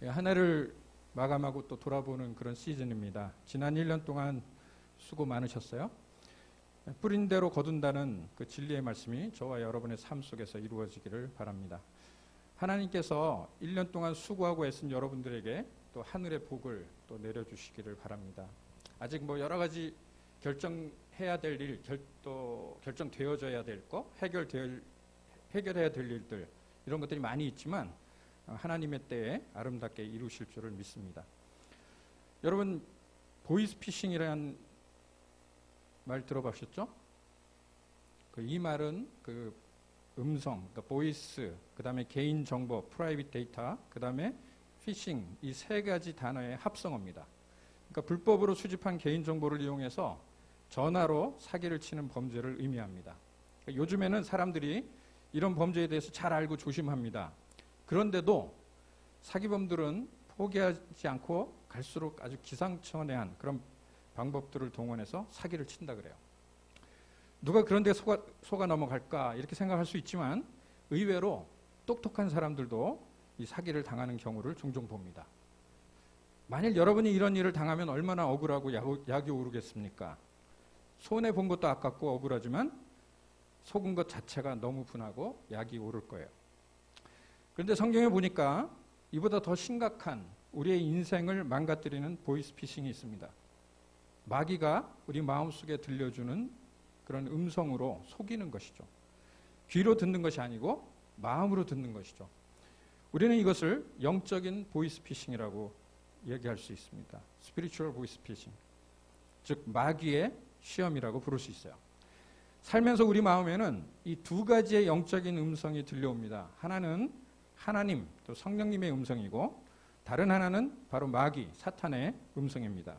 한 해를 마감하고 또 돌아보는 그런 시즌입니다. 지난 1년 동안 수고 많으셨어요. 뿌린 대로 거둔다는 그 진리의 말씀이 저와 여러분의 삶 속에서 이루어지기를 바랍니다. 하나님께서 1년 동안 수고하고 애쓴 여러분들에게 또 하늘의 복을 또 내려주시기를 바랍니다. 아직 뭐 여러 가지 결정해야 될 일, 또 결정되어져야 될 거, 해결해야 될 일들, 이런 것들이 많이 있지만 하나님의 때에 아름답게 이루실 줄을 믿습니다. 여러분, 보이스피싱이라는 말 들어보셨죠? 이 말은 그 음성, 그러니까 보이스, 그 다음에 개인정보, 프라이빗 데이터, 그 다음에 피싱, 이 세 가지 단어의 합성어입니다. 그러니까 불법으로 수집한 개인정보를 이용해서 전화로 사기를 치는 범죄를 의미합니다. 그러니까 요즘에는 사람들이 이런 범죄에 대해서 잘 알고 조심합니다. 그런데도 사기범들은 포기하지 않고 갈수록 아주 기상천외한 그런 방법들을 동원해서 사기를 친다 그래요. 누가 그런 데 속아 넘어갈까 이렇게 생각할 수 있지만 의외로 똑똑한 사람들도 이 사기를 당하는 경우를 종종 봅니다. 만일 여러분이 이런 일을 당하면 얼마나 억울하고 약이 오르겠습니까? 손해본 것도 아깝고 억울하지만 속은 것 자체가 너무 분하고 약이 오를 거예요. 그런데 성경에 보니까 이보다 더 심각한 우리의 인생을 망가뜨리는 보이스피싱이 있습니다. 마귀가 우리 마음속에 들려주는 그런 음성으로 속이는 것이죠. 귀로 듣는 것이 아니고 마음으로 듣는 것이죠. 우리는 이것을 영적인 보이스피싱이라고 얘기할 수 있습니다. 스피리추얼 보이스피싱, 즉 마귀의 시험이라고 부를 수 있어요. 살면서 우리 마음에는 이 두 가지의 영적인 음성이 들려옵니다. 하나는 하나님, 또 성령님의 음성이고 다른 하나는 바로 마귀, 사탄의 음성입니다.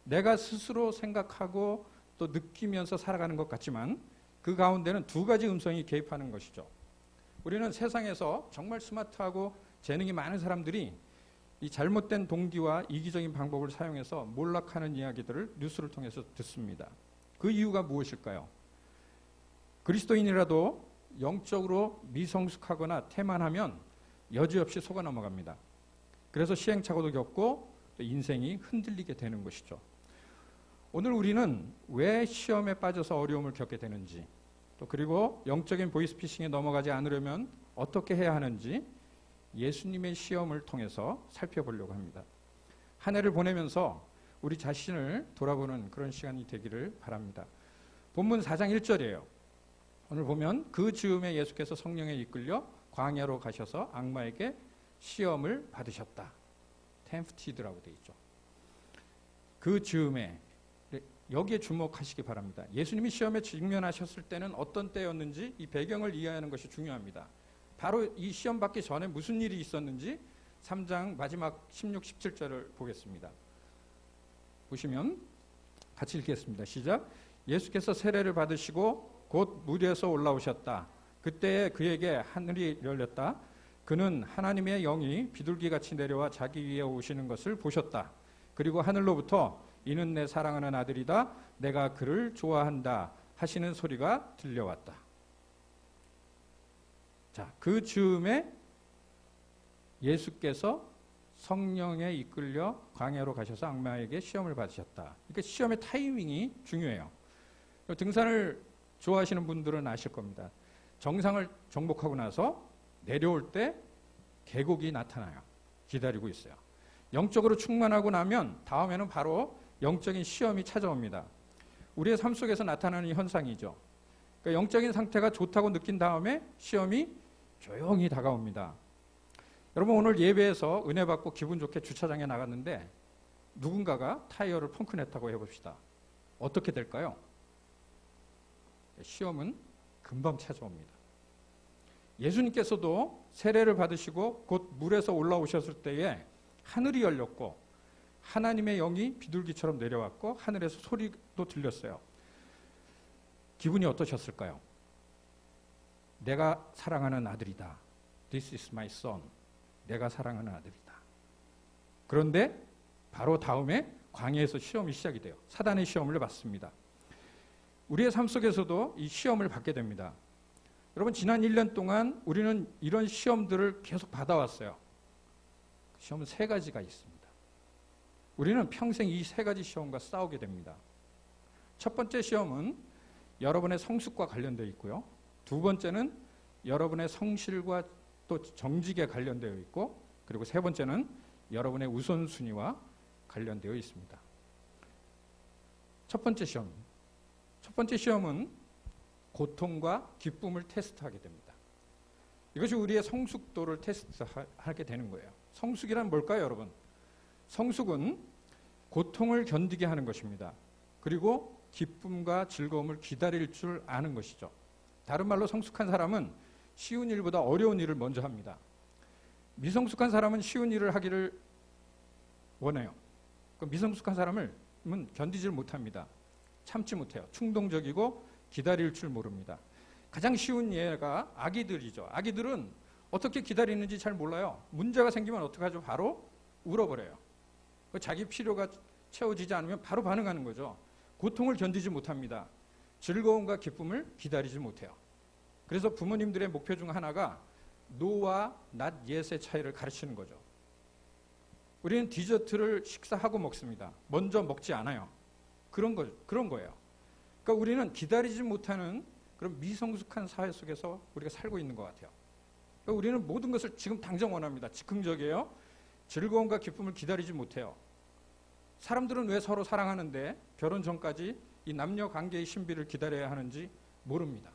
내가 스스로 생각하고 또 느끼면서 살아가는 것 같지만 그 가운데는 두 가지 음성이 개입하는 것이죠. 우리는 세상에서 정말 스마트하고 재능이 많은 사람들이 이 잘못된 동기와 이기적인 방법을 사용해서 몰락하는 이야기들을 뉴스를 통해서 듣습니다. 그 이유가 무엇일까요? 그리스도인이라도 영적으로 미성숙하거나 태만하면 여지없이 속아 넘어갑니다. 그래서 시행착오도 겪고 또 인생이 흔들리게 되는 것이죠. 오늘 우리는 왜 시험에 빠져서 어려움을 겪게 되는지, 또 그리고 영적인 보이스피싱에 넘어가지 않으려면 어떻게 해야 하는지 예수님의 시험을 통해서 살펴보려고 합니다. 한 해를 보내면서 우리 자신을 돌아보는 그런 시간이 되기를 바랍니다. 본문 4장 1절이에요. 오늘 보면 그 즈음에 예수께서 성령에 이끌려 광야로 가셔서 악마에게 시험을 받으셨다. tempted라고 되어 있죠. 그 즈음에, 여기에 주목하시기 바랍니다. 예수님이 시험에 직면하셨을 때는 어떤 때였는지 이 배경을 이해하는 것이 중요합니다. 바로 이 시험 받기 전에 무슨 일이 있었는지 3장 마지막 16, 17절을 보겠습니다. 보시면 같이 읽겠습니다. 시작. 예수께서 세례를 받으시고 곧 물에서 올라오셨다. 그때 그에게 하늘이 열렸다. 그는 하나님의 영이 비둘기같이 내려와 자기 위에 오시는 것을 보셨다. 그리고 하늘로부터 이는 내 사랑하는 아들이다. 내가 그를 좋아한다. 하시는 소리가 들려왔다. 자, 그 즈음에 예수께서 성령에 이끌려 광야로 가셔서 악마에게 시험을 받으셨다. 그러니까 시험의 타이밍이 중요해요. 등산을 좋아하시는 분들은 아실 겁니다. 정상을 정복하고 나서 내려올 때 계곡이 나타나요. 기다리고 있어요. 영적으로 충만하고 나면 다음에는 바로 영적인 시험이 찾아옵니다. 우리의 삶 속에서 나타나는 현상이죠. 그러니까 영적인 상태가 좋다고 느낀 다음에 시험이 조용히 다가옵니다. 여러분, 오늘 예배에서 은혜 받고 기분 좋게 주차장에 나갔는데 누군가가 타이어를 펑크냈다고 해봅시다. 어떻게 될까요? 시험은 금방 찾아옵니다. 예수님께서도 세례를 받으시고 곧 물에서 올라오셨을 때에 하늘이 열렸고 하나님의 영이 비둘기처럼 내려왔고 하늘에서 소리도 들렸어요. 기분이 어떠셨을까요? 내가 사랑하는 아들이다. This is my son. 내가 사랑하는 아들이다. 그런데 바로 다음에 광야에서 시험이 시작이 돼요. 사단의 시험을 받습니다. 우리의 삶 속에서도 이 시험을 받게 됩니다. 여러분, 지난 1년 동안 우리는 이런 시험들을 계속 받아왔어요. 시험은 세 가지가 있습니다. 우리는 평생 이 세 가지 시험과 싸우게 됩니다. 첫 번째 시험은 여러분의 성숙과 관련되어 있고요. 두 번째는 여러분의 성실과 또 정직에 관련되어 있고, 그리고 세 번째는 여러분의 우선순위와 관련되어 있습니다. 첫 번째 시험은 고통과 기쁨을 테스트하게 됩니다. 이것이 우리의 성숙도를 테스트하게 되는 거예요. 성숙이란 뭘까요, 여러분? 성숙은 고통을 견디게 하는 것입니다. 그리고 기쁨과 즐거움을 기다릴 줄 아는 것이죠. 다른 말로 성숙한 사람은 쉬운 일보다 어려운 일을 먼저 합니다. 미성숙한 사람은 쉬운 일을 하기를 원해요. 미성숙한 사람은 견디질 못합니다. 참지 못해요. 충동적이고 기다릴 줄 모릅니다. 가장 쉬운 예가 아기들이죠. 아기들은 어떻게 기다리는지 잘 몰라요. 문제가 생기면 어떡하죠? 바로 울어버려요. 자기 필요가 채워지지 않으면 바로 반응하는 거죠. 고통을 견디지 못합니다. 즐거움과 기쁨을 기다리지 못해요. 그래서 부모님들의 목표 중 하나가 노와 not yet의 차이를 가르치는 거죠. 우리는 디저트를 식사하고 먹습니다. 먼저 먹지 않아요. 그런 거예요. 그러니까 우리는 기다리지 못하는 그런 미성숙한 사회 속에서 우리가 살고 있는 것 같아요. 그러니까 우리는 모든 것을 지금 당장 원합니다. 즉흥적이에요. 즐거움과 기쁨을 기다리지 못해요. 사람들은 왜 서로 사랑하는데 결혼 전까지 이 남녀 관계의 신비를 기다려야 하는지 모릅니다.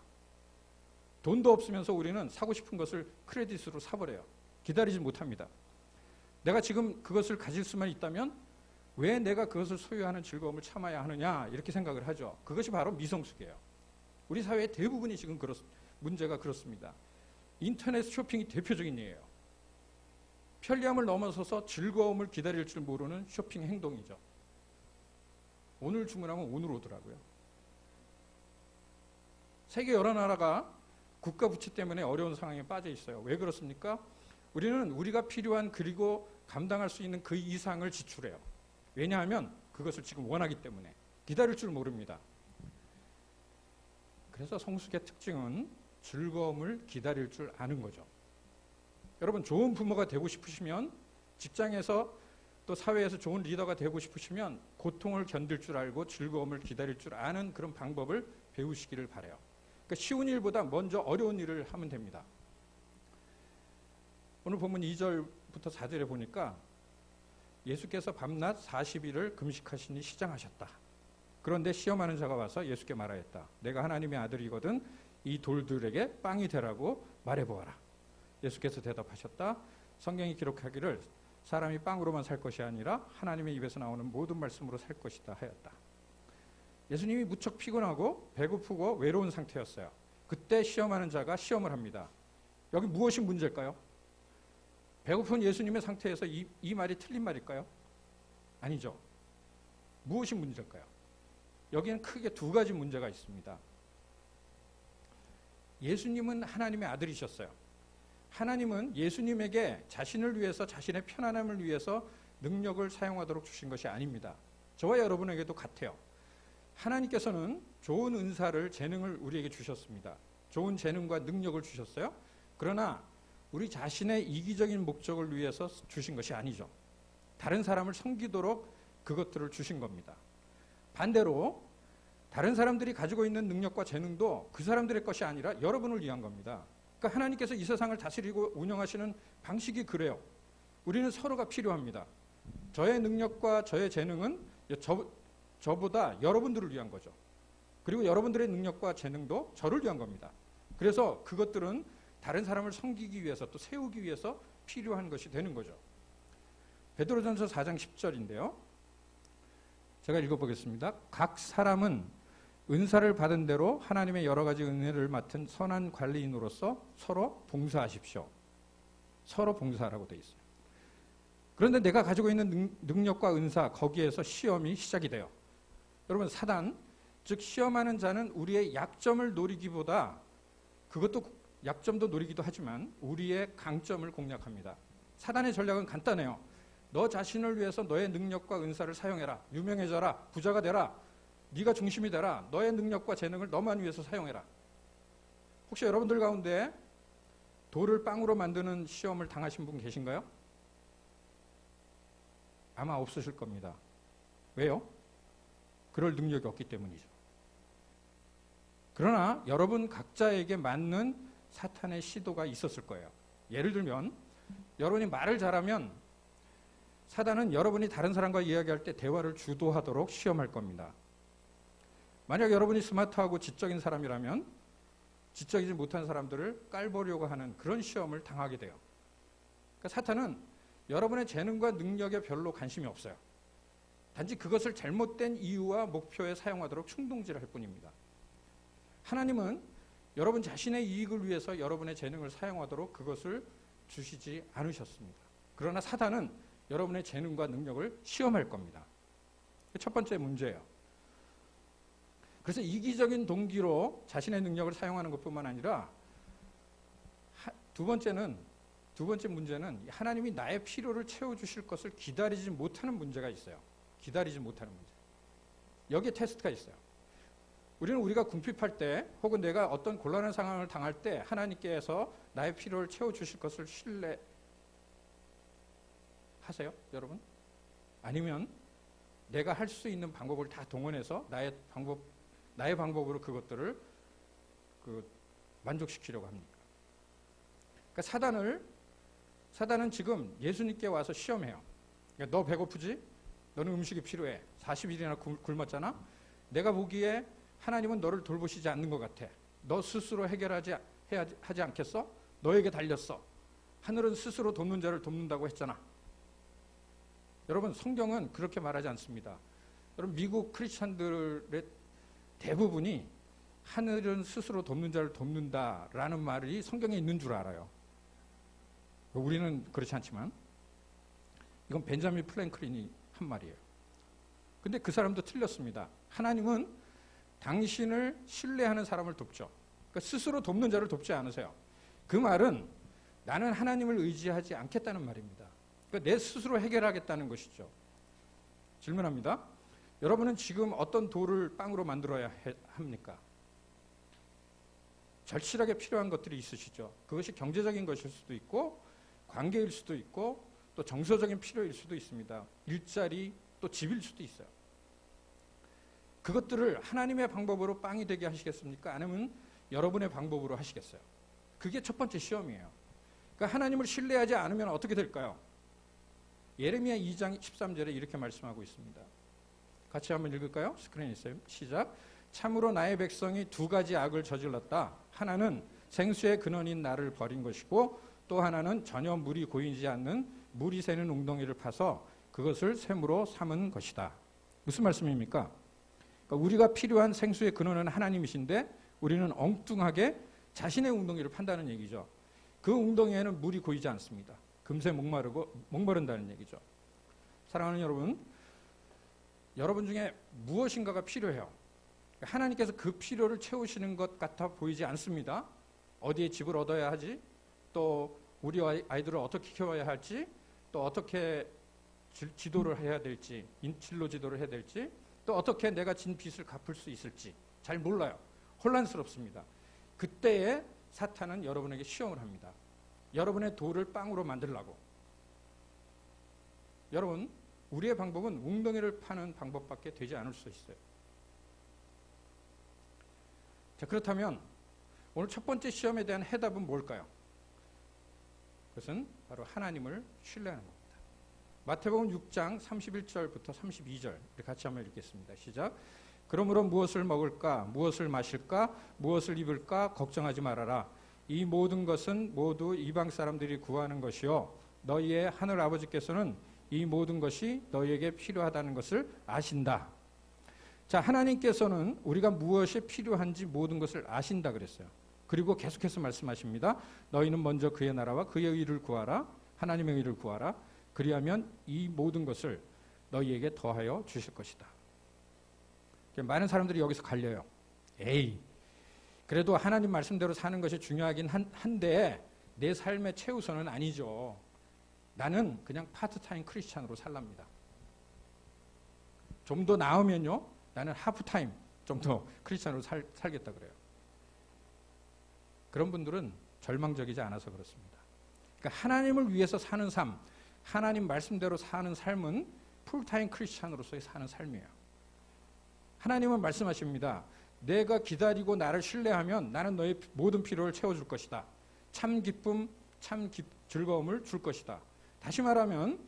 돈도 없으면서 우리는 사고 싶은 것을 크레딧으로 사버려요. 기다리지 못합니다. 내가 지금 그것을 가질 수만 있다면 왜 내가 그것을 소유하는 즐거움을 참아야 하느냐 이렇게 생각을 하죠. 그것이 바로 미성숙이에요. 우리 사회의 대부분이 지금 문제가 그렇습니다. 인터넷 쇼핑이 대표적인 예예요. 편리함을 넘어서서 즐거움을 기다릴 줄 모르는 쇼핑 행동이죠. 오늘 주문하면 오늘 오더라고요. 세계 여러 나라가 국가 부채 때문에 어려운 상황에 빠져 있어요. 왜 그렇습니까? 우리는 우리가 필요한 그리고 감당할 수 있는 그 이상을 지출해요. 왜냐하면 그것을 지금 원하기 때문에 기다릴 줄 모릅니다. 그래서 성숙의 특징은 즐거움을 기다릴 줄 아는 거죠. 여러분 좋은 부모가 되고 싶으시면 직장에서 또 사회에서 좋은 리더가 되고 싶으시면 고통을 견딜 줄 알고 즐거움을 기다릴 줄 아는 그런 방법을 배우시기를 바라요. 그러니까 쉬운 일보다 먼저 어려운 일을 하면 됩니다. 오늘 본문 2절부터 4절에 보니까 예수께서 밤낮 40일을 금식하시니 시장하셨다. 그런데 시험하는 자가 와서 예수께 말하였다. 내가 하나님의 아들이거든 이 돌들에게 빵이 되라고 말해보아라. 예수께서 대답하셨다. 성경이 기록하기를 사람이 빵으로만 살 것이 아니라 하나님의 입에서 나오는 모든 말씀으로 살 것이다 하였다. 예수님이 무척 피곤하고 배고프고 외로운 상태였어요. 그때 시험하는 자가 시험을 합니다. 여기 무엇이 문제일까요? 배고픈 예수님의 상태에서 이 말이 틀린 말일까요? 아니죠. 무엇이 문제일까요? 여기는 크게 두 가지 문제가 있습니다. 예수님은 하나님의 아들이셨어요. 하나님은 예수님에게 자신을 위해서 자신의 편안함을 위해서 능력을 사용하도록 주신 것이 아닙니다. 저와 여러분에게도 같아요. 하나님께서는 좋은 은사를 재능을 우리에게 주셨습니다. 좋은 재능과 능력을 주셨어요. 그러나 우리 자신의 이기적인 목적을 위해서 주신 것이 아니죠. 다른 사람을 섬기도록 그것들을 주신 겁니다. 반대로 다른 사람들이 가지고 있는 능력과 재능도 그 사람들의 것이 아니라 여러분을 위한 겁니다. 그러니까 하나님께서 이 세상을 다스리고 운영하시는 방식이 그래요. 우리는 서로가 필요합니다. 저의 능력과 저의 재능은 저보다 여러분들을 위한 거죠. 그리고 여러분들의 능력과 재능도 저를 위한 겁니다. 그래서 그것들은 다른 사람을 섬기기 위해서 또 세우기 위해서 필요한 것이 되는 거죠. 베드로전서 4장 10절인데요. 제가 읽어보겠습니다. 각 사람은 은사를 받은 대로 하나님의 여러 가지 은혜를 맡은 선한 관리인으로서 서로 봉사하십시오. 서로 봉사하라고 되어 있어요. 그런데 내가 가지고 있는 능력과 은사 거기에서 시험이 시작이 돼요. 여러분 사단, 즉 시험하는 자는 우리의 약점을 노리기보다 그것도 약점도 노리기도 하지만 우리의 강점을 공략합니다. 사단의 전략은 간단해요. 너 자신을 위해서 너의 능력과 은사를 사용해라. 유명해져라. 부자가 되라. 네가 중심이 되라. 너의 능력과 재능을 너만 위해서 사용해라. 혹시 여러분들 가운데 돌을 빵으로 만드는 시험을 당하신 분 계신가요? 아마 없으실 겁니다. 왜요? 그럴 능력이 없기 때문이죠. 그러나 여러분 각자에게 맞는 사탄의 시도가 있었을 거예요. 예를 들면 여러분이 말을 잘하면 사단은 여러분이 다른 사람과 이야기할 때 대화를 주도하도록 시험할 겁니다. 만약 여러분이 스마트하고 지적인 사람이라면 지적이지 못한 사람들을 깔보려고 하는 그런 시험을 당하게 돼요. 그러니까 사탄은 여러분의 재능과 능력에 별로 관심이 없어요. 단지 그것을 잘못된 이유와 목표에 사용하도록 충동질할 뿐입니다. 하나님은 여러분 자신의 이익을 위해서 여러분의 재능을 사용하도록 그것을 주시지 않으셨습니다. 그러나 사단은 여러분의 재능과 능력을 시험할 겁니다. 첫 번째 문제예요. 그래서 이기적인 동기로 자신의 능력을 사용하는 것뿐만 아니라 두 번째 문제는 하나님이 나의 필요를 채워주실 것을 기다리지 못하는 문제가 있어요. 기다리지 못하는 문제. 여기에 테스트가 있어요. 우리가 궁핍할 때 혹은 내가 어떤 곤란한 상황을 당할 때 하나님께서 나의 필요를 채워주실 것을 신뢰하세요? 여러분? 아니면 내가 할 수 있는 방법을 다 동원해서 나의 방법으로 그것들을 만족시키려고 합니까? 그러니까 사단은 지금 예수님께 와서 시험해요. 그러니까 너 배고프지? 너는 음식이 필요해. 40일이나 굶었잖아? 내가 보기에 하나님은 너를 돌보시지 않는 것 같아. 너 스스로 해결하지 않겠어? 너에게 달렸어. 하늘은 스스로 돕는 자를 돕는다고 했잖아. 여러분, 성경은 그렇게 말하지 않습니다. 여러분, 미국 크리스찬들의 대부분이 하늘은 스스로 돕는 자를 돕는다라는 말이 성경에 있는 줄 알아요. 우리는 그렇지 않지만 이건 벤자민 프랭클린이 한 말이에요. 근데 그 사람도 틀렸습니다. 하나님은 당신을 신뢰하는 사람을 돕죠. 그러니까 스스로 돕는 자를 돕지 않으세요. 그 말은 나는 하나님을 의지하지 않겠다는 말입니다. 그러니까 내 스스로 해결하겠다는 것이죠. 질문합니다. 여러분은 지금 어떤 돌을 빵으로 만들어야 합니까? 절실하게 필요한 것들이 있으시죠. 그것이 경제적인 것일 수도 있고 관계일 수도 있고 또 정서적인 필요일 수도 있습니다. 일자리 또 집일 수도 있어요. 그것들을 하나님의 방법으로 빵이 되게 하시겠습니까? 아니면 여러분의 방법으로 하시겠어요? 그게 첫 번째 시험이에요. 그러니까 하나님을 신뢰하지 않으면 어떻게 될까요? 예레미야 2장 13절에 이렇게 말씀하고 있습니다. 같이 한번 읽을까요? 스크린에 있어요. 시작. 참으로 나의 백성이 두 가지 악을 저질렀다. 하나는 생수의 근원인 나를 버린 것이고 또 하나는 전혀 물이 고이지 않는 물이 새는 웅덩이를 파서 그것을 샘으로 삼은 것이다. 무슨 말씀입니까? 그러니까 우리가 필요한 생수의 근원은 하나님이신데 우리는 엉뚱하게 자신의 웅덩이를 판다는 얘기죠. 그 웅덩이에는 물이 고이지 않습니다. 금세 목마른다는 얘기죠. 사랑하는 여러분 중에 무엇인가가 필요해요. 하나님께서 그 필요를 채우시는 것 같아 보이지 않습니다. 어디에 집을 얻어야 하지? 또 우리 아이들을 어떻게 키워야 할지? 또 어떻게 지도를 해야 될지? 진로 지도를 해야 될지? 또 어떻게 내가 진 빚을 갚을 수 있을지? 잘 몰라요. 혼란스럽습니다. 그때에 사탄은 여러분에게 시험을 합니다. 여러분의 돌을 빵으로 만들라고. 여러분, 우리의 방법은 웅덩이를 파는 방법밖에 되지 않을 수 있어요. 자, 그렇다면 오늘 첫 번째 시험에 대한 해답은 뭘까요? 그것은 바로 하나님을 신뢰하는 겁니다. 마태복음 6장 31절부터 32절 같이 한번 읽겠습니다. 시작. 그러므로 무엇을 먹을까, 무엇을 마실까, 무엇을 입을까 걱정하지 말아라. 이 모든 것은 모두 이방 사람들이 구하는 것이요 너희의 하늘 아버지께서는 이 모든 것이 너희에게 필요하다는 것을 아신다. 자, 하나님께서는 우리가 무엇이 필요한지 모든 것을 아신다 그랬어요. 그리고 계속해서 말씀하십니다. 너희는 먼저 그의 나라와 그의 의를 구하라. 하나님의 의를 구하라. 그리하면 이 모든 것을 너희에게 더하여 주실 것이다. 많은 사람들이 여기서 갈려요. 에이, 그래도 하나님 말씀대로 사는 것이 중요하긴 한데 내 삶의 최우선은 아니죠. 나는 그냥 파트타임 크리스찬으로 살랍니다. 좀 더 나으면요, 나는 하프타임 좀 더 크리스찬으로 살겠다 그래요. 그런 분들은 절망적이지 않아서 그렇습니다. 그러니까 하나님을 위해서 사는 삶, 하나님 말씀대로 사는 삶은 풀타임 크리스찬으로서의 사는 삶이에요. 하나님은 말씀하십니다. 내가 기다리고 나를 신뢰하면 나는 너의 모든 필요를 채워줄 것이다. 참 기쁨, 즐거움을 줄 것이다. 다시 말하면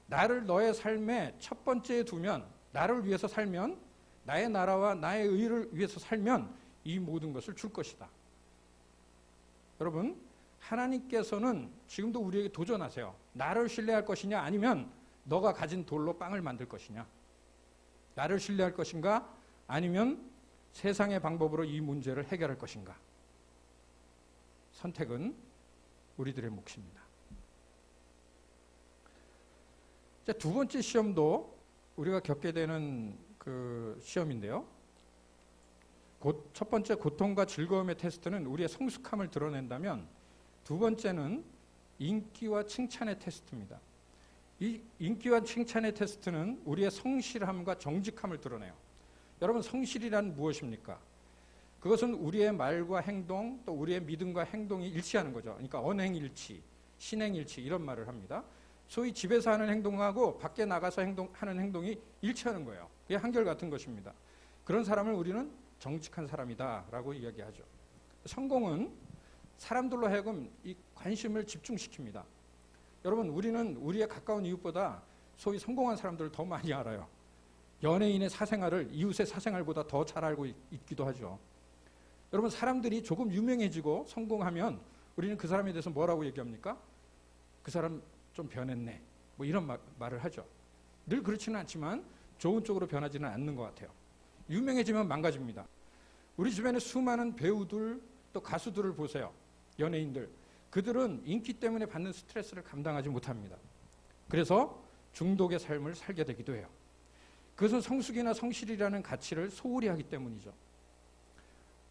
나를 너의 삶의 첫 번째에 두면, 나를 위해서 살면, 나의 나라와 나의 의를 위해서 살면 이 모든 것을 줄 것이다. 여러분, 하나님께서는 지금도 우리에게 도전하세요. 나를 신뢰할 것이냐, 아니면 너가 가진 돌로 빵을 만들 것이냐. 나를 신뢰할 것인가, 아니면 세상의 방법으로 이 문제를 해결할 것인가. 선택은 우리들의 몫입니다. 두 번째 시험도 우리가 겪게 되는 그 시험인데요. 첫 번째 고통과 즐거움의 테스트는 우리의 성숙함을 드러낸다면, 두 번째는 인기와 칭찬의 테스트입니다. 이 인기와 칭찬의 테스트는 우리의 성실함과 정직함을 드러내요. 여러분, 성실이란 무엇입니까? 그것은 우리의 말과 행동, 또 우리의 믿음과 행동이 일치하는 거죠. 그러니까 언행일치, 신행일치, 이런 말을 합니다. 소위 집에서 하는 행동하고 밖에 나가서 하는 행동이 일치하는 거예요. 그게 한결같은 것입니다. 그런 사람을 우리는 정직한 사람이다라고 이야기하죠. 성공은 사람들로 하여금 이 관심을 집중시킵니다. 여러분, 우리는 우리의 가까운 이웃보다 소위 성공한 사람들을 더 많이 알아요. 연예인의 사생활을 이웃의 사생활보다 더 잘 알고 있기도 하죠. 여러분, 사람들이 조금 유명해지고 성공하면 우리는 그 사람에 대해서 뭐라고 얘기합니까? 그 사람 좀 변했네, 뭐 이런 말을 하죠. 늘 그렇지는 않지만 좋은 쪽으로 변하지는 않는 것 같아요. 유명해지면 망가집니다. 우리 주변에 수많은 배우들, 또 가수들을 보세요. 연예인들. 그들은 인기 때문에 받는 스트레스를 감당하지 못합니다. 그래서 중독의 삶을 살게 되기도 해요. 그것은 성숙이나 성실이라는 가치를 소홀히 하기 때문이죠.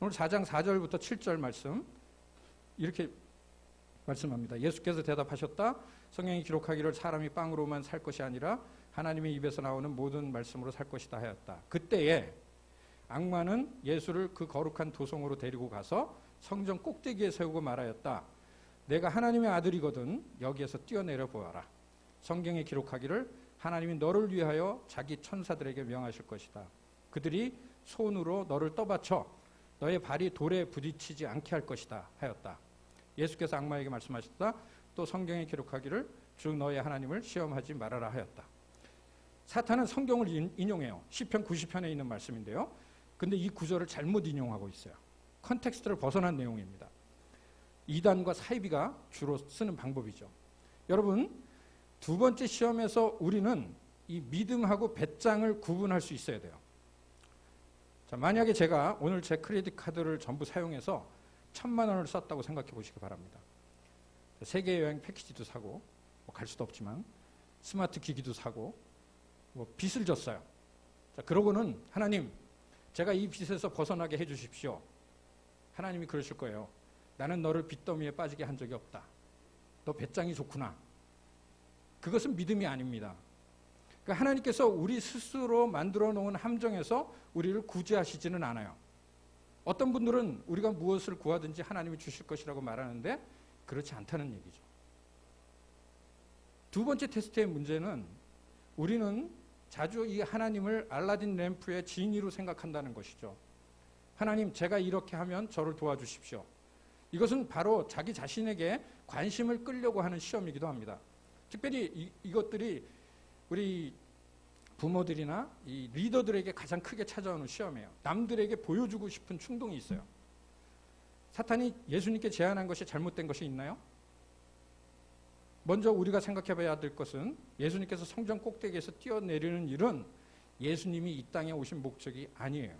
오늘 4장 4절부터 7절 말씀 이렇게 말씀합니다. 예수께서 대답하셨다. 성경이 기록하기를 사람이 빵으로만 살 것이 아니라 하나님의 입에서 나오는 모든 말씀으로 살 것이다 하였다. 그때에 악마는 예수를 그 거룩한 도성으로 데리고 가서 성전 꼭대기에 세우고 말하였다. 내가 하나님의 아들이거든 여기에서 뛰어내려 보아라. 성경에 기록하기를 하나님이 너를 위하여 자기 천사들에게 명하실 것이다. 그들이 손으로 너를 떠받쳐 너의 발이 돌에 부딪히지 않게 할 것이다 하였다. 예수께서 악마에게 말씀하셨다. 또 성경에 기록하기를 주 너의 하나님을 시험하지 말아라 하였다. 사탄은 성경을 인용해요. 시편 90편에 있는 말씀인데요. 근데 이 구절을 잘못 인용하고 있어요. 컨텍스트를 벗어난 내용입니다. 이단과 사이비가 주로 쓰는 방법이죠. 여러분, 두 번째 시험에서 우리는 이 믿음하고 배짱을 구분할 수 있어야 돼요. 자, 만약에 제가 오늘 제 크레딧 카드를 전부 사용해서 1,000만 원을 썼다고 생각해 보시기 바랍니다. 세계 여행 패키지도 사고, 뭐 갈 수도 없지만 스마트 기기도 사고, 뭐 빚을 졌어요. 자, 그러고는 하나님, 제가 이 빚에서 벗어나게 해주십시오. 하나님이 그러실 거예요. 나는 너를 빚더미에 빠지게 한 적이 없다. 너 배짱이 좋구나. 그것은 믿음이 아닙니다. 그러니까 하나님께서 우리 스스로 만들어 놓은 함정에서 우리를 구제하시지는 않아요. 어떤 분들은 우리가 무엇을 구하든지 하나님이 주실 것이라고 말하는데 그렇지 않다는 얘기죠. 두 번째 테스트의 문제는 우리는 자주 이 하나님을 알라딘 램프의 지니로 생각한다는 것이죠. 하나님, 제가 이렇게 하면 저를 도와주십시오. 이것은 바로 자기 자신에게 관심을 끌려고 하는 시험이기도 합니다. 특별히 이것들이 우리 부모들이나 이 리더들에게 가장 크게 찾아오는 시험이에요. 남들에게 보여주고 싶은 충동이 있어요. 사탄이 예수님께 제안한 것이 잘못된 것이 있나요? 먼저 우리가 생각해 봐야 될 것은 예수님께서 성전 꼭대기에서 뛰어내리는 일은 예수님이 이 땅에 오신 목적이 아니에요.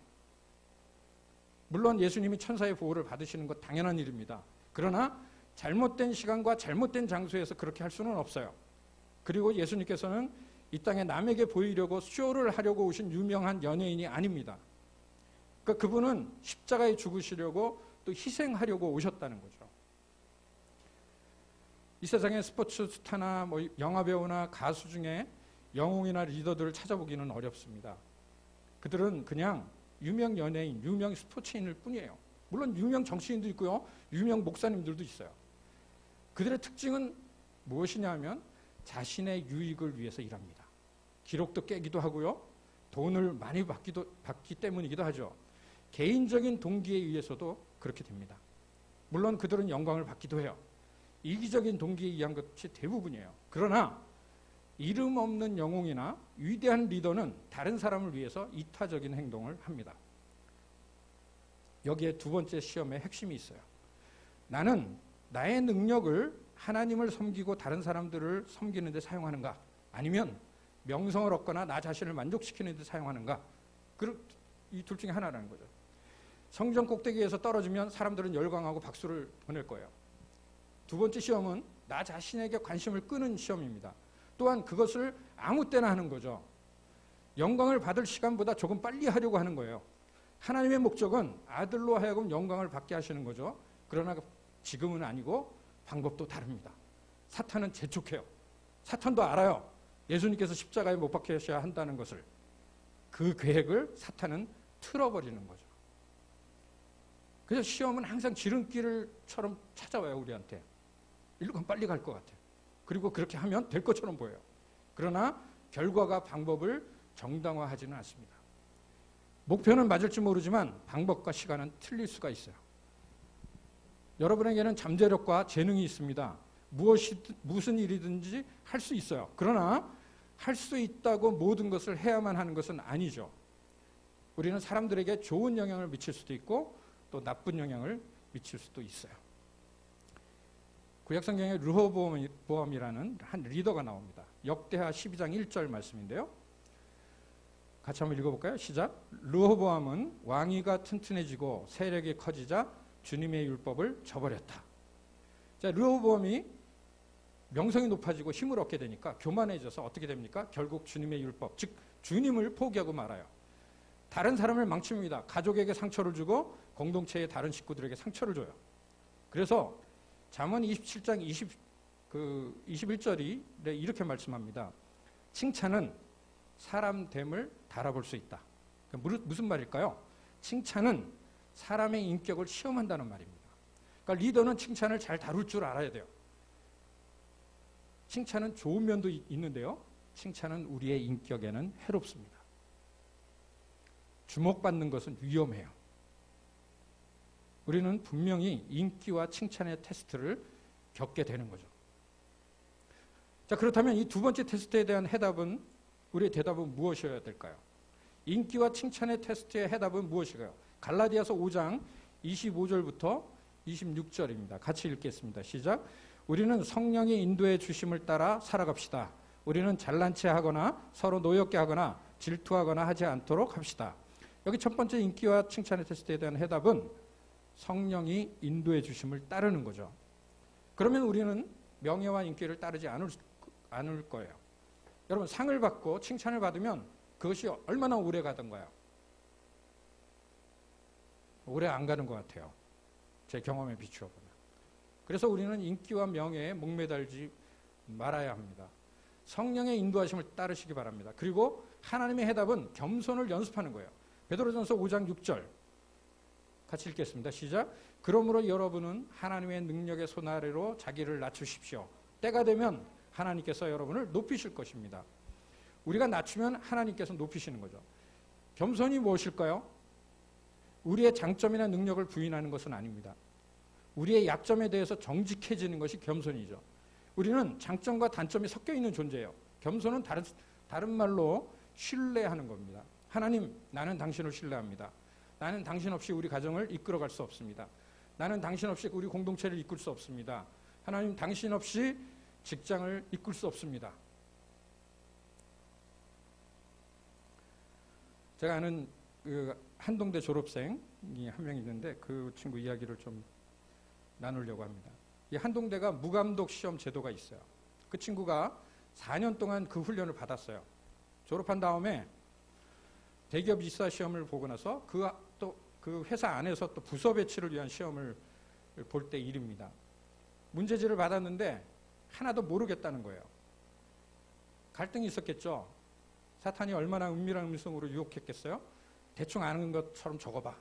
물론 예수님이 천사의 보호를 받으시는 것 당연한 일입니다. 그러나 잘못된 시간과 잘못된 장소에서 그렇게 할 수는 없어요. 그리고 예수님께서는 이 땅에 남에게 보이려고 쇼를 하려고 오신 유명한 연예인이 아닙니다. 그러니까 그분은 십자가에 죽으시려고 또 희생하려고 오셨다는 거죠. 이 세상에 스포츠 스타나 뭐 영화배우나 가수 중에 영웅이나 리더들을 찾아보기는 어렵습니다. 그들은 그냥 유명 연예인, 유명 스포츠인일 뿐이에요. 물론 유명 정치인도 있고요. 유명 목사님들도 있어요. 그들의 특징은 무엇이냐 하면 자신의 유익을 위해서 일합니다. 기록도 깨기도 하고요. 돈을 많이 받기 때문이기도 하죠. 개인적인 동기에 의해서도 그렇게 됩니다. 물론 그들은 영광을 받기도 해요. 이기적인 동기에 의한 것이 대부분이에요. 그러나 이름 없는 영웅이나 위대한 리더는 다른 사람을 위해서 이타적인 행동을 합니다. 여기에 두 번째 시험의 핵심이 있어요. 나는 나의 능력을 하나님을 섬기고 다른 사람들을 섬기는 데 사용하는가? 아니면 명성을 얻거나 나 자신을 만족시키는 데 사용하는가? 이 둘 중에 하나라는 거죠. 성전 꼭대기에서 떨어지면 사람들은 열광하고 박수를 보낼 거예요. 두 번째 시험은 나 자신에게 관심을 끄는 시험입니다. 또한 그것을 아무 때나 하는 거죠. 영광을 받을 시간보다 조금 빨리 하려고 하는 거예요. 하나님의 목적은 아들로 하여금 영광을 받게 하시는 거죠. 그러나 지금은 아니고 방법도 다릅니다. 사탄은 재촉해요. 사탄도 알아요. 예수님께서 십자가에 못 박히셔야 한다는 것을. 그 계획을 사탄은 틀어버리는 거죠. 그래서 시험은 항상 지름길처럼 찾아와요, 우리한테. 일로 가면 빨리 갈 것 같아요. 그리고 그렇게 하면 될 것처럼 보여요. 그러나 결과가 방법을 정당화하지는 않습니다. 목표는 맞을지 모르지만 방법과 시간은 틀릴 수가 있어요. 여러분에게는 잠재력과 재능이 있습니다. 무슨 일이든지 할 수 있어요. 그러나 할 수 있다고 모든 것을 해야만 하는 것은 아니죠. 우리는 사람들에게 좋은 영향을 미칠 수도 있고 또 나쁜 영향을 미칠 수도 있어요. 구약성경에 르호보암이라는 한 리더가 나옵니다. 역대하 12장 1절 말씀인데요. 같이 한번 읽어볼까요? 시작. 르호보암은 왕위가 튼튼해지고 세력이 커지자 주님의 율법을 저버렸다. 자, 르호보암이 명성이 높아지고 힘을 얻게 되니까 교만해져서 어떻게 됩니까? 결국 주님의 율법, 즉 주님을 포기하고 말아요. 다른 사람을 망칩니다. 가족에게 상처를 주고 공동체의 다른 식구들에게 상처를 줘요. 그래서 잠언 27장 21절이 이렇게 말씀합니다. 칭찬은 사람됨을 달아볼 수 있다. 무슨 말일까요? 칭찬은 사람의 인격을 시험한다는 말입니다. 그러니까 리더는 칭찬을 잘 다룰 줄 알아야 돼요. 칭찬은 좋은 면도 있는데요. 칭찬은 우리의 인격에는 해롭습니다. 주목받는 것은 위험해요. 우리는 분명히 인기와 칭찬의 테스트를 겪게 되는 거죠. 자, 그렇다면 이 두 번째 테스트에 대한 우리의 대답은 무엇이어야 될까요? 인기와 칭찬의 테스트의 해답은 무엇일까요? 갈라디아서 5장 25절부터 26절입니다. 같이 읽겠습니다. 시작. 우리는 성령의 인도해 주심을 따라 살아갑시다. 우리는 잘난 체 하거나 서로 노엽게 하거나 질투하거나 하지 않도록 합시다. 여기 첫 번째 인기와 칭찬의 테스트에 대한 해답은 성령이 인도해 주심을 따르는 거죠. 그러면 우리는 명예와 인기를 따르지 않을 거예요. 여러분, 상을 받고 칭찬을 받으면 그것이 얼마나 오래 가던가요? 오래 안 가는 것 같아요. 제 경험에 비추어 보면. 그래서 우리는 인기와 명예에 목매달지 말아야 합니다. 성령의 인도하심을 따르시기 바랍니다. 그리고 하나님의 해답은 겸손을 연습하는 거예요. 베드로전서 5장 6절 같이 읽겠습니다. 시작. 그러므로 여러분은 하나님의 능력의 손 아래로 자기를 낮추십시오. 때가 되면 하나님께서 여러분을 높이실 것입니다. 우리가 낮추면 하나님께서 높이시는 거죠. 겸손이 무엇일까요? 우리의 장점이나 능력을 부인하는 것은 아닙니다. 우리의 약점에 대해서 정직해지는 것이 겸손이죠. 우리는 장점과 단점이 섞여 있는 존재예요. 겸손은 다른 말로 신뢰하는 겁니다. 하나님, 나는 당신을 신뢰합니다. 나는 당신 없이 우리 가정을 이끌어갈 수 없습니다. 나는 당신 없이 우리 공동체를 이끌 수 없습니다. 하나님, 당신 없이 직장을 이끌 수 없습니다. 제가 아는 그 한동대 졸업생이 한 명 있는데 그 친구 이야기를 좀 나누려고 합니다. 이 한동대가 무감독 시험 제도가 있어요. 그 친구가 4년 동안 그 훈련을 받았어요. 졸업한 다음에 대기업 입사 시험을 보고 나서 그 회사 안에서 또 부서 배치를 위한 시험을 볼 때 일입니다. 문제지를 받았는데 하나도 모르겠다는 거예요. 갈등이 있었겠죠. 사탄이 얼마나 은밀한 음성으로 유혹했겠어요. 대충 아는 것처럼 적어봐.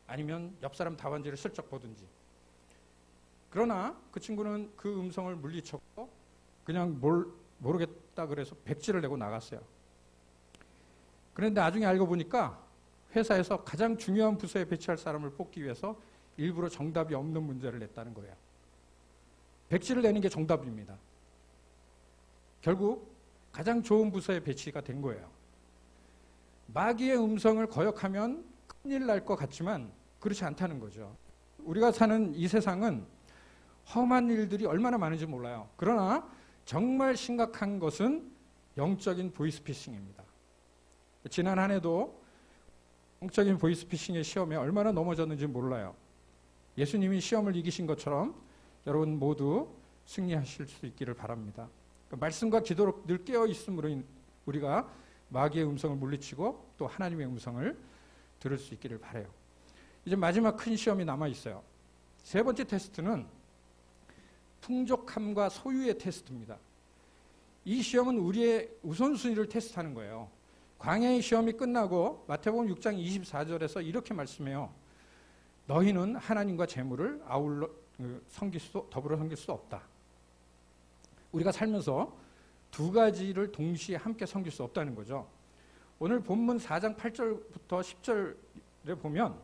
아니면 옆 사람 답안지를 슬쩍 보든지. 그러나 그 친구는 그 음성을 물리쳤고 그냥 모르겠다 그래서 백지를 내고 나갔어요. 그런데 나중에 알고 보니까 회사에서 가장 중요한 부서에 배치할 사람을 뽑기 위해서 일부러 정답이 없는 문제를 냈다는 거예요. 백지를 내는 게 정답입니다. 결국 가장 좋은 부서에 배치가 된 거예요. 마귀의 음성을 거역하면 큰일 날 것 같지만 그렇지 않다는 거죠. 우리가 사는 이 세상은 험한 일들이 얼마나 많은지 몰라요. 그러나 정말 심각한 것은 영적인 보이스피싱입니다. 지난 한 해도 영적인 보이스피싱의 시험에 얼마나 넘어졌는지 몰라요. 예수님이 시험을 이기신 것처럼 여러분 모두 승리하실 수 있기를 바랍니다. 말씀과 기도로 늘 깨어 있음으로 우리가 마귀의 음성을 물리치고 또 하나님의 음성을 들을 수 있기를 바라요. 이제 마지막 큰 시험이 남아 있어요. 세 번째 테스트는 풍족함과 소유의 테스트입니다. 이 시험은 우리의 우선순위를 테스트하는 거예요. 광야의 시험이 끝나고 마태복음 6장 24절에서 이렇게 말씀해요. 너희는 하나님과 재물을 아울러 더불어 섬길 수 없다. 우리가 살면서 두 가지를 동시에 함께 섬길 수 없다는 거죠. 오늘 본문 4장 8절부터 10절에 보면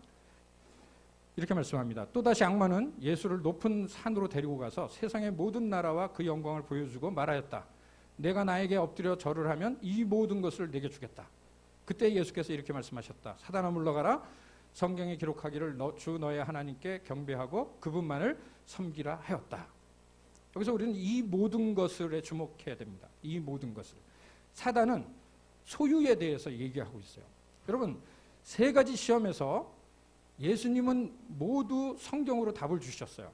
이렇게 말씀합니다. 또다시 악마는 예수를 높은 산으로 데리고 가서 세상의 모든 나라와 그 영광을 보여주고 말하였다. 내가 나에게 엎드려 절을 하면 이 모든 것을 내게 주겠다. 그때 예수께서 이렇게 말씀하셨다. 사단아 물러가라. 성경에 기록하기를 주 너의 하나님께 경배하고 그분만을 섬기라 하였다. 여기서 우리는 이 모든 것을에 주목해야 됩니다. 이 모든 것을. 사단은 소유에 대해서 얘기하고 있어요. 여러분, 세 가지 시험에서 예수님은 모두 성경으로 답을 주셨어요.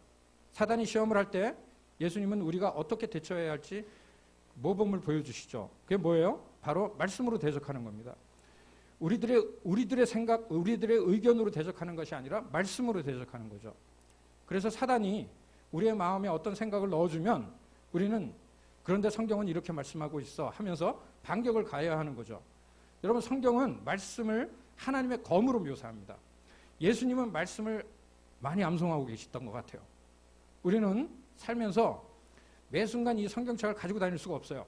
사단이 시험을 할 때 예수님은 우리가 어떻게 대처해야 할지 모범을 보여주시죠. 그게 뭐예요? 바로 말씀으로 대적하는 겁니다. 우리들의 생각, 우리들의 의견으로 대적하는 것이 아니라 말씀으로 대적하는 거죠. 그래서 사단이 우리의 마음에 어떤 생각을 넣어주면 우리는 그런데 성경은 이렇게 말씀하고 있어 하면서 반격을 가해야 하는 거죠. 여러분, 성경은 말씀을 하나님의 검으로 묘사합니다. 예수님은 말씀을 많이 암송하고 계셨던 것 같아요. 우리는 살면서 매 순간 이 성경책을 가지고 다닐 수가 없어요.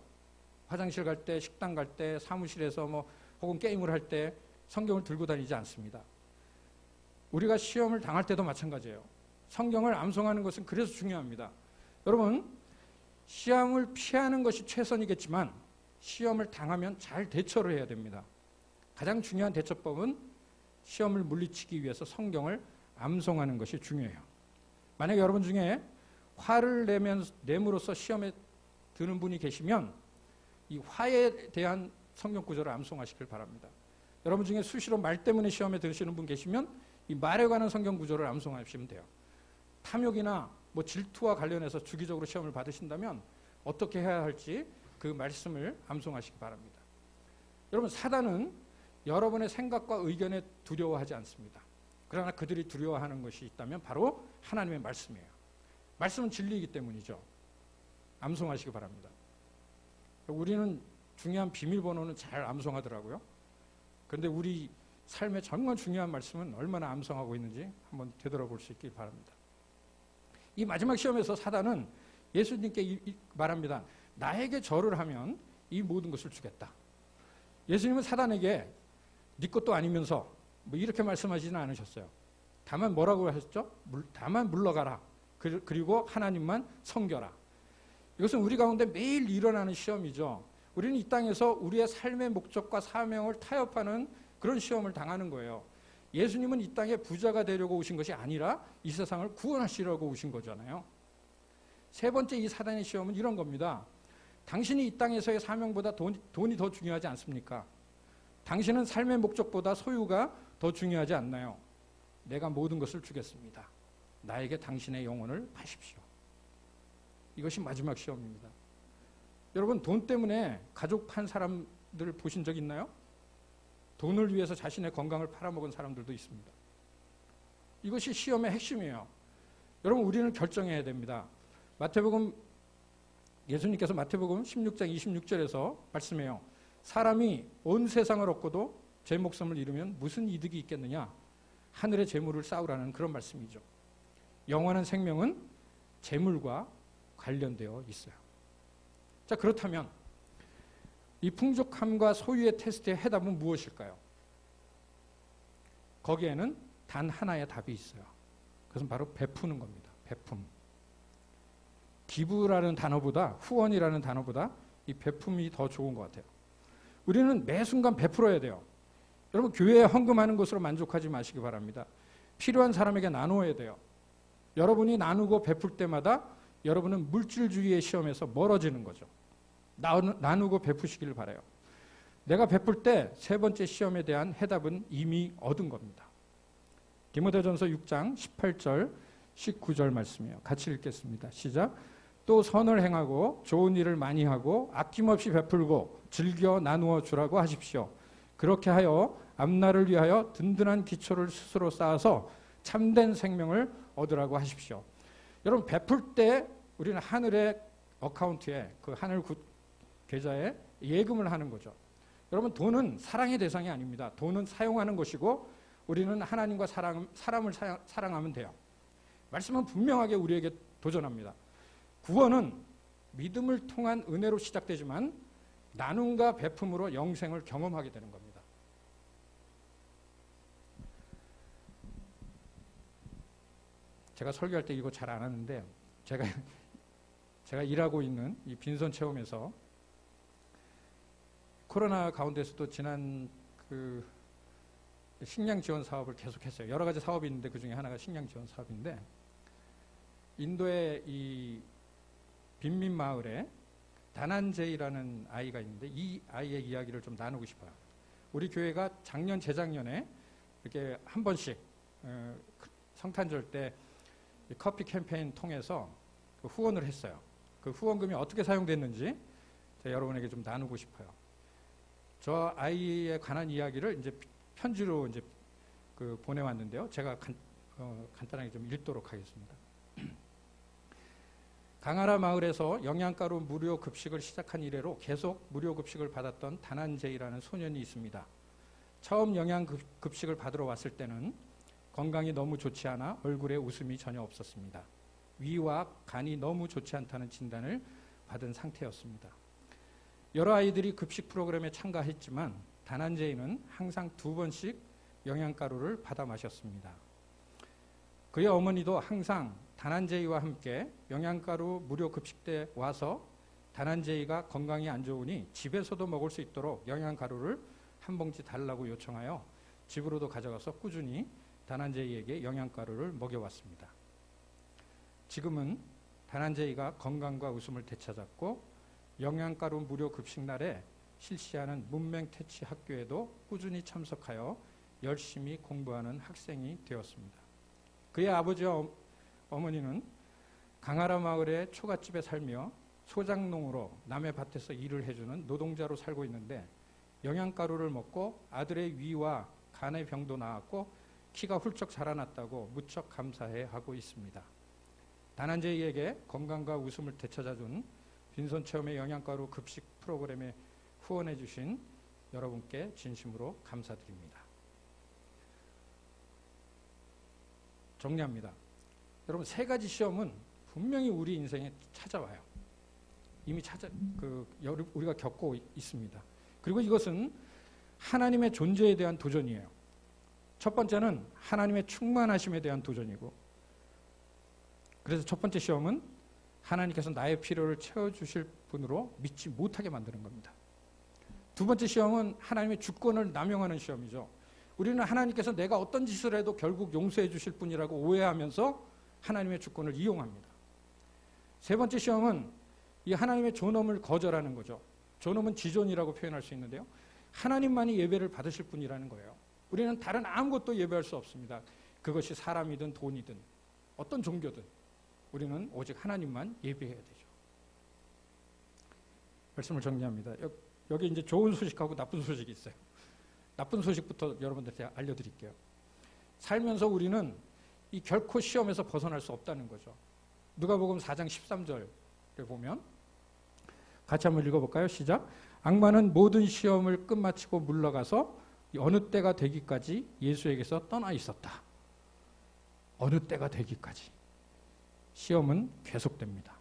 화장실 갈 때, 식당 갈 때, 사무실에서 혹은 게임을 할 때 성경을 들고 다니지 않습니다. 우리가 시험을 당할 때도 마찬가지예요. 성경을 암송하는 것은 그래서 중요합니다. 여러분, 시험을 피하는 것이 최선이겠지만 시험을 당하면 잘 대처를 해야 됩니다. 가장 중요한 대처법은 시험을 물리치기 위해서 성경을 암송하는 것이 중요해요. 만약에 여러분 중에 화를 내므로써 시험에 드는 분이 계시면 이 화에 대한 성경 구절을 암송하시길 바랍니다. 여러분 중에 수시로 말 때문에 시험에 드시는 분 계시면 이 말에 관한 성경 구절을 암송하시면 돼요. 탐욕이나 질투와 관련해서 주기적으로 시험을 받으신다면 어떻게 해야 할지 그 말씀을 암송하시기 바랍니다. 여러분, 사단은 여러분의 생각과 의견에 두려워하지 않습니다. 그러나 그들이 두려워하는 것이 있다면 바로 하나님의 말씀이에요. 말씀은 진리이기 때문이죠. 암송하시기 바랍니다. 우리는 중요한 비밀번호는 잘 암송하더라고요. 그런데 우리 삶에 정말 중요한 말씀은 얼마나 암송하고 있는지 한번 되돌아볼 수 있길 바랍니다. 이 마지막 시험에서 사단은 예수님께 말합니다. 나에게 절을 하면 이 모든 것을 주겠다. 예수님은 사단에게 네 것도 아니면서 이렇게 말씀하지는 않으셨어요. 다만 뭐라고 하셨죠? 다만 물러가라. 그리고 하나님만 섬겨라. 이것은 우리 가운데 매일 일어나는 시험이죠. 우리는 이 땅에서 우리의 삶의 목적과 사명을 타협하는 그런 시험을 당하는 거예요. 예수님은 이 땅에 부자가 되려고 오신 것이 아니라 이 세상을 구원하시려고 오신 거잖아요. 세 번째 이 사단의 시험은 이런 겁니다. 당신이 이 땅에서의 사명보다 돈이 더 중요하지 않습니까? 당신은 삶의 목적보다 소유가 더 중요하지 않나요? 내가 모든 것을 주겠습니다. 나에게 당신의 영혼을 파십시오. 이것이 마지막 시험입니다. 여러분, 돈 때문에 가족 판 사람들 보신 적 있나요? 돈을 위해서 자신의 건강을 팔아먹은 사람들도 있습니다. 이것이 시험의 핵심이에요. 여러분, 우리는 결정해야 됩니다. 예수님께서 마태복음 16장 26절에서 말씀해요. 사람이 온 세상을 얻고도 제 목숨을 잃으면 무슨 이득이 있겠느냐? 하늘의 재물을 쌓으라는 그런 말씀이죠. 영원한 생명은 재물과 관련되어 있어요. 자, 그렇다면 이 풍족함과 소유의 테스트의 해답은 무엇일까요? 거기에는 단 하나의 답이 있어요. 그것은 바로 베푸는 겁니다. 베품. 기부라는 단어보다, 후원이라는 단어보다 이 베품이 더 좋은 것 같아요. 우리는 매 순간 베풀어야 돼요. 여러분, 교회에 헌금하는 것으로 만족하지 마시기 바랍니다. 필요한 사람에게 나누어야 돼요. 여러분이 나누고 베풀 때마다 여러분은 물질주의의 시험에서 멀어지는 거죠. 나누고 베푸시기를 바라요. 내가 베풀 때 세 번째 시험에 대한 해답은 이미 얻은 겁니다. 디모데전서 6장 18절 19절 말씀이에요. 같이 읽겠습니다. 시작. 또 선을 행하고 좋은 일을 많이 하고 아낌없이 베풀고 즐겨 나누어 주라고 하십시오. 그렇게 하여 앞날을 위하여 든든한 기초를 스스로 쌓아서 참된 생명을 얻으라고 하십시오. 여러분, 베풀 때 우리는 하늘의 어카운트에, 그 하늘 계좌에 예금을 하는 거죠. 여러분, 돈은 사랑의 대상이 아닙니다. 돈은 사용하는 것이고 우리는 하나님과 사람을 사랑하면 돼요. 말씀은 분명하게 우리에게 도전합니다. 구원은 믿음을 통한 은혜로 시작되지만 나눔과 베품으로 영생을 경험하게 되는 겁니다. 제가 설교할 때 이거 잘 안 하는데 제가 일하고 있는 이 빈손 체험에서 코로나 가운데서도 지난 그 식량 지원 사업을 계속했어요. 여러 가지 사업이 있는데 그 중에 하나가 식량 지원 사업인데, 인도의 이 빈민 마을에 다난제이라는 아이가 있는데 이 아이의 이야기를 좀 나누고 싶어요. 우리 교회가 작년 재작년에 이렇게 한 번씩 성탄절 때 커피 캠페인 통해서 그 후원을 했어요. 그 후원금이 어떻게 사용됐는지 제가 여러분에게 좀 나누고 싶어요. 저 아이에 관한 이야기를 이제 편지로 이제 그 보내왔는데요. 제가 간단하게 좀 읽도록 하겠습니다. 강하라 마을에서 영양가루 무료 급식을 시작한 이래로 계속 무료 급식을 받았던 다난제이라는 소년이 있습니다. 처음 영양급식을 받으러 왔을 때는 건강이 너무 좋지 않아 얼굴에 웃음이 전혀 없었습니다. 위와 간이 너무 좋지 않다는 진단을 받은 상태였습니다. 여러 아이들이 급식 프로그램에 참가했지만 다난제이는 항상 2번씩 영양가루를 받아 마셨습니다. 그의 어머니도 항상 다난제이와 함께 영양가루 무료 급식 때 와서 다난제이가 건강이 안 좋으니 집에서도 먹을 수 있도록 영양가루를 한 봉지 달라고 요청하여 집으로도 가져가서 꾸준히 다난제이에게 영양가루를 먹여왔습니다. 지금은 다난제이가 건강과 웃음을 되찾았고 영양가루 무료 급식 날에 실시하는 문맹태치 학교에도 꾸준히 참석하여 열심히 공부하는 학생이 되었습니다. 그의 아버지와 어머니는 강하라 마을의 초가집에 살며 소장농으로 남의 밭에서 일을 해주는 노동자로 살고 있는데 영양가루를 먹고 아들의 위와 간의 병도 나았고 키가 훌쩍 자라났다고 무척 감사해 하고 있습니다. 다난제이에게 건강과 웃음을 되찾아준 빈손체험의 영양가루 급식 프로그램에 후원해 주신 여러분께 진심으로 감사드립니다. 정리합니다. 여러분, 3가지 시험은 분명히 우리 인생에 찾아와요. 이미 우리가 겪고 있습니다. 그리고 이것은 하나님의 존재에 대한 도전이에요. 첫 번째는 하나님의 충만하심에 대한 도전이고, 그래서 첫 번째 시험은 하나님께서 나의 필요를 채워주실 분으로 믿지 못하게 만드는 겁니다. 두 번째 시험은 하나님의 주권을 남용하는 시험이죠. 우리는 하나님께서 내가 어떤 짓을 해도 결국 용서해 주실 분이라고 오해하면서 하나님의 주권을 이용합니다. 세 번째 시험은 이 하나님의 존엄을 거절하는 거죠. 존엄은 지존이라고 표현할 수 있는데요. 하나님만이 예배를 받으실 분이라는 거예요. 우리는 다른 아무것도 예배할 수 없습니다. 그것이 사람이든 돈이든 어떤 종교든 우리는 오직 하나님만 예배해야 되죠. 말씀을 정리합니다. 여기 이제 좋은 소식하고 나쁜 소식이 있어요. 나쁜 소식부터 여러분들한테 알려드릴게요. 살면서 우리는 이 결코 시험에서 벗어날 수 없다는 거죠. 누가복음 4장 13절을 보면 같이 한번 읽어볼까요? 시작. 악마는 모든 시험을 끝마치고 물러가서 어느 때가 되기까지 예수에게서 떠나 있었다. 어느 때가 되기까지. 시험은 계속됩니다.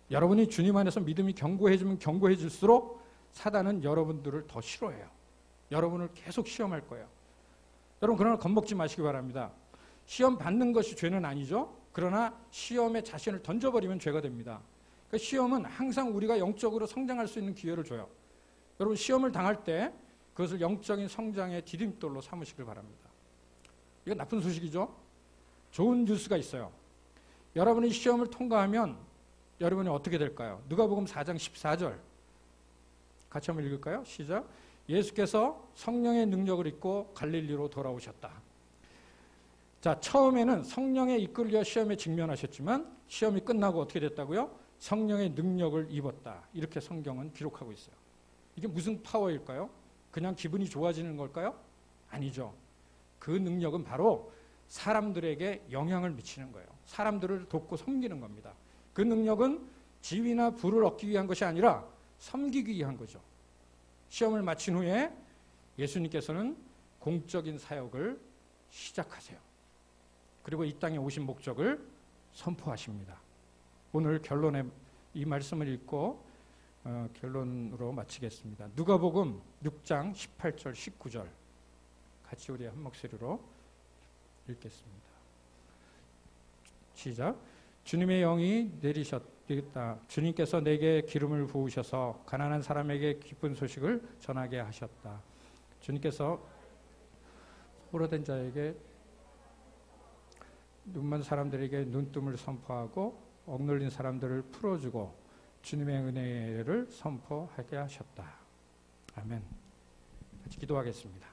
여러분이 주님 안에서 믿음이 견고해지면 견고해질수록 사단은 여러분들을 더 싫어해요. 여러분을 계속 시험할 거예요. 여러분 그러나 겁먹지 마시기 바랍니다. 시험 받는 것이 죄는 아니죠. 그러나 시험에 자신을 던져버리면 죄가 됩니다. 그러니까 시험은 항상 우리가 영적으로 성장할 수 있는 기회를 줘요. 여러분 시험을 당할 때 그것을 영적인 성장의 디딤돌로 삼으시길 바랍니다. 이건 나쁜 소식이죠. 좋은 뉴스가 있어요. 여러분이 시험을 통과하면 여러분이 어떻게 될까요? 누가복음 4장 14절 같이 한번 읽을까요? 시작. 예수께서 성령의 능력을 입고 갈릴리로 돌아오셨다. 자, 처음에는 성령에 이끌려 시험에 직면하셨지만 시험이 끝나고 어떻게 됐다고요? 성령의 능력을 입었다. 이렇게 성경은 기록하고 있어요. 이게 무슨 파워일까요? 그냥 기분이 좋아지는 걸까요? 아니죠. 그 능력은 바로 사람들에게 영향을 미치는 거예요. 사람들을 돕고 섬기는 겁니다. 그 능력은 지위나 부를 얻기 위한 것이 아니라 섬기기 위한 거죠. 시험을 마친 후에 예수님께서는 공적인 사역을 시작하세요. 그리고 이 땅에 오신 목적을 선포하십니다. 오늘 결론에 이 말씀을 읽고 결론으로 마치겠습니다. 누가복음 6장 18절 19절 같이 우리 한 목소리로 읽겠습니다. 시작. 주님의 영이 내리셨다. 주님께서 내게 기름을 부으셔서 가난한 사람에게 기쁜 소식을 전하게 하셨다. 주님께서 포로된 자에게 눈먼 사람들에게 눈뜸을 선포하고 억눌린 사람들을 풀어주고 주님의 은혜를 선포하게 하셨다. 아멘. 같이 기도하겠습니다.